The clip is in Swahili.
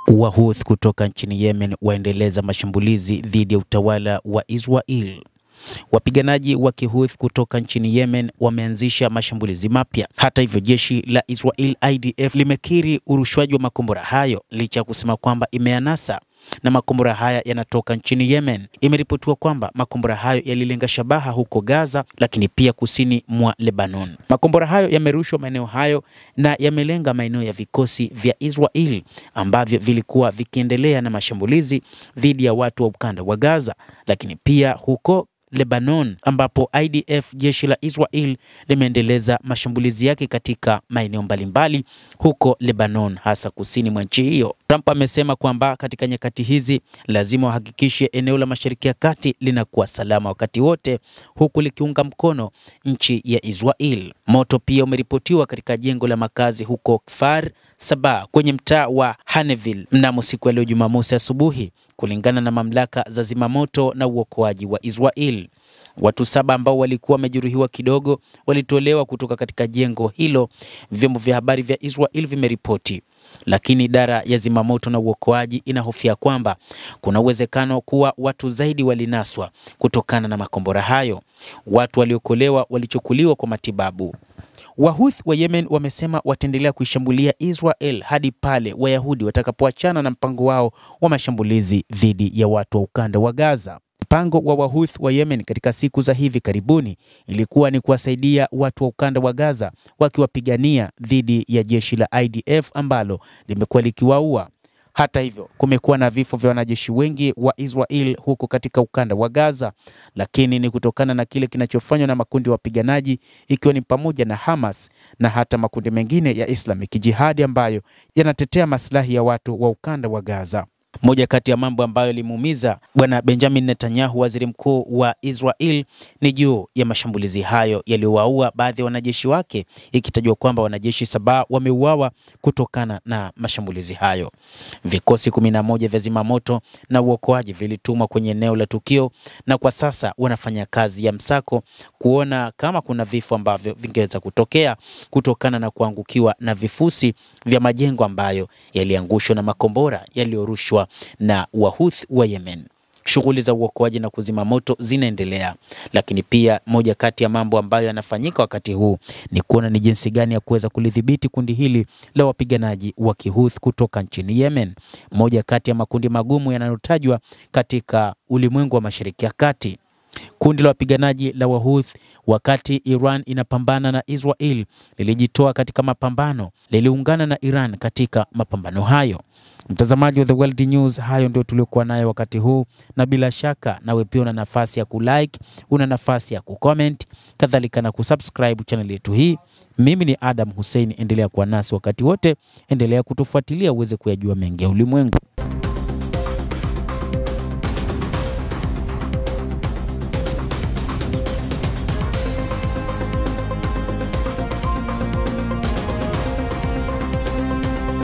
Wahouthi kutoka nchini Yemen waendeleza mashambulizi dhidi ya utawala wa Israel. Wapiganaji wa Kihouthi kutoka nchini Yemen wameanzisha mashambulizi mapya. Hata hivyo, jeshi la Israel IDF limekiri urushwaji wa makombora hayo licha ya kusema kwamba imeanasa na makombora haya yanatoka nchini Yemen. Imeripotiwa kwamba makombora hayo yalilenga shabaha huko Gaza, lakini pia kusini mwa Lebanon. Makombora hayo yamerushwa maeneo hayo na yamelenga maeneo ya vikosi vya Israel ambavyo vilikuwa vikiendelea na mashambulizi dhidi ya watu wa ukanda wa Gaza, lakini pia huko Lebanon ambapo IDF, jeshi la Israel, limeendeleza mashambulizi yake katika maeneo mbalimbali huko Lebanon, hasa kusini mwa nchi hiyo. Trump amesema kwamba katika nyakati hizi lazima wahakikishe eneo la Mashariki ya Kati linakuwa salama wakati wote, huku likiunga mkono nchi ya Israel. Moto pia umeripotiwa katika jengo la makazi huko Kfar Saba kwenye mtaa wa Haneville mnamo siku ya leo Jumamosi asubuhi, kulingana na mamlaka za zimamoto na uokoaji wa Israel. Watu 7 ambao walikuwa wamejeruhiwa kidogo walitolewa kutoka katika jengo hilo, vyombo vya habari vya Israel vimeripoti. Lakini idara ya zimamoto na uokoaji inahofia kwamba kuna uwezekano kuwa watu zaidi walinaswa kutokana na makombora hayo. Watu waliokolewa walichukuliwa kwa matibabu. Wahouthi wa Yemen wamesema wataendelea kuishambulia Israel hadi pale Wayahudi watakapoachana na mpango wao wa mashambulizi dhidi ya watu wa ukanda wa Gaza. Mpango wa Wahouthi wa Yemen katika siku za hivi karibuni ilikuwa ni kuwasaidia watu wa ukanda wa Gaza wakiwapigania dhidi ya jeshi la IDF ambalo limekuwa likiwaua. Hata hivyo, kumekuwa na vifo vya wanajeshi wengi wa Israel huko katika ukanda wa Gaza, lakini ni kutokana na kile kinachofanywa na makundi ya wapiganaji, ikiwa ni pamoja na Hamas na hata makundi mengine ya Islamic Jihad ambayo yanatetea maslahi ya watu wa ukanda wa Gaza. Moja kati ya mambo ambayo limuumiza bwana Benjamin Netanyahu, waziri mkuu wa Israel, ni juu ya mashambulizi hayo yaliyowaua baadhi ya wanajeshi wake, ikitajwa kwamba wanajeshi 7 wameuawa kutokana na mashambulizi hayo. Vikosi 11 vya zimamoto na uokoaji vilitumwa kwenye eneo la tukio na kwa sasa wanafanya kazi ya msako kuona kama kuna vifo ambavyo vingeweza kutokea kutokana na kuangukiwa na vifusi vya majengo ambayo yaliangushwa na makombora yaliyorushwa na Wahouthi wa Yemen. Shughuli za uokoaji na kuzima moto zinaendelea, lakini pia moja kati ya mambo ambayo yanafanyika wakati huu ni kuona ni jinsi gani ya kuweza kulidhibiti kundi hili la wapiganaji wa Kihouthi kutoka nchini Yemen, moja kati ya makundi magumu yanayotajwa katika ulimwengu wa Mashariki ya Kati. Kundi la wapiganaji la Wahouthi, wakati Iran inapambana na Israel, lilijitoa katika mapambano, liliungana na Iran katika mapambano hayo. Mtazamaji wa The World News, hayo ndio tuliokuwa nayo wakati huu, na bila shaka nawe pia una nafasi ya kulike, una nafasi ya kucomment, kadhalika na kusubscribe channel yetu hii. Mimi ni Adam Hussein, endelea kuwa nasi wakati wote, endelea kutufuatilia uweze kuyajua mengi ya ulimwengu.